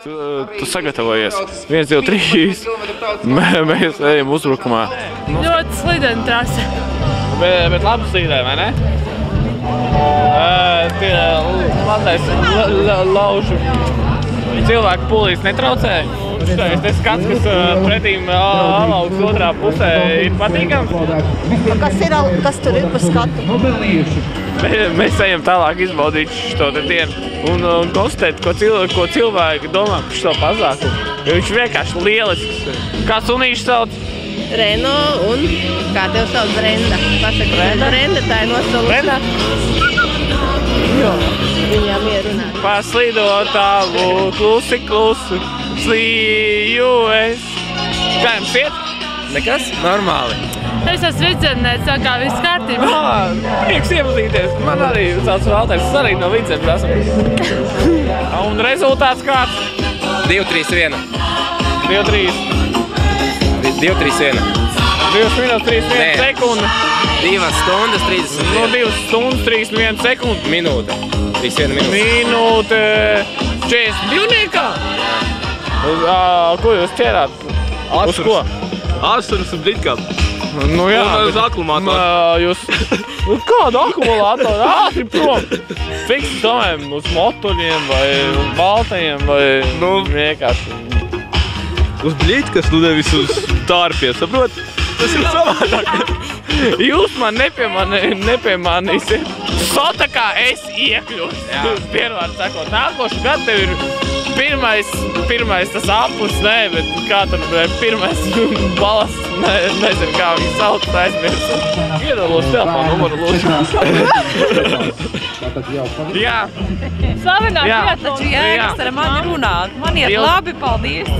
Tu sagatavojies. 1, 2, 3. Mēs ejam uzbrukumā. Ļoti slidena trase. Bet labi slīdē, vai ne? Tie mazais laužu cilvēku pulīs netraucēja. Tas skats, kas pretīm Alaugas otrā pusē ir patīkams. Kas tur ir par skatu? Mēs ejam tālāk izbaudīt šo dienu un konstatēt, ko cilvēki domā par šo pasākumu. Viņš vienkārši lielisks. Kā sunīši sauc? Reno un kā tev sauc Brenda? Pasaka, Brenda, tā ir nosalusi. Brenda? Jo, viņām ierunāt. Paslīdotāvu, klusi, slīju es. Kā jums iet? Nekas? Normāli. Es esmu Vidzemnieks, tā kā viss kārtībā. Prieks iepazīties. Man arī sauc Valters, es arī no Vidzemes esmu. Un rezultāts kāds? 2, 3, 1. 2, 3. 2, 3, 1. 2 minūtes, 31 sekundi. 2 stundas, 30. No 2 stundas, 31 sekundi. Minūte. 31 minūtes. Minūte 42. Ko jūs ķērāt? Uz ko? Asaras un britkapu. Nu jā, uz akumulātoru. Jūs... Kādu akumulātoru? Ātri prom! Fiksi domājam uz motoriem vai baltajiem vai... Nu, vienkārši... Uz bļitkas, nu nevis uz tārpiem, saprot? Tas ir savādāk. Jūs man nepiemānīsiet. Sotakā es iekļūstu. Pirmkārt sakot, nākošu gadu tev ir pirmais tas apus, nē, bet kā tur pirmais balasts, nezinu kā viņi sauc, aizmirst. Iedalos telefonu numuru lūdzu. Jā. Slavenā vieta. Taču jēgas ar mani runāt. Man iet labi, paldies.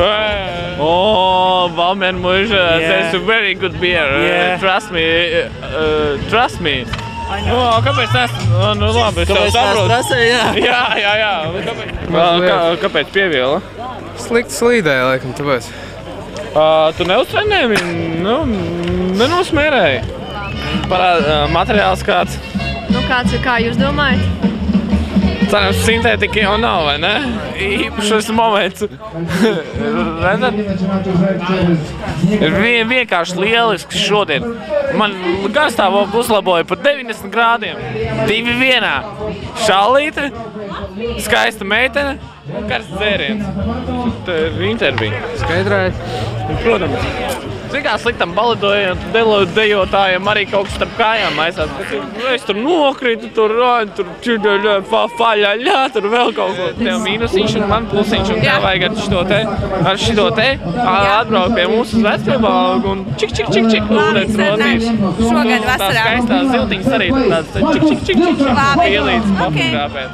Valmien muža, there's a very good beer. Trust me. Kāpēc tas? Nu labi, es tev saprotu. Kāpēc trasē, jā? Jā. Kāpēc pieviela? Slikti slīdēja, laikam, tāpēc. Tu neuztrenēji viņu? Nu, nenosmērēji. Materiāls kāds? Nu kāds ir, kā jūs domājat? Cerams, sintētika jau nav, vai ne? Īpašais moments. Redzat? Ir vienkārši lielisks šodien. Man garstāvokli uzlaboja par 90 grādiem. 2 vienā. Šallīte, skaista meitene un karsts dzēriens. Tā ir intervija. Skaidrēt. Protams. Zini kā sliktam balidojotājiem arī kaut kas starp kājām aizsās. Es tur nokritu, tur faļaļā, tur vēl kaut ko. Tev mīnusiņš un man plusiņš. Un kā vajag ar šito te atbraukt pie mums uz vecpiebalgu un čik. Ūdens rodīs. Šogad vasarā. Tā skaistās ziltiņas arī tāds čik. Labi. Ielīdz papu grāpēt.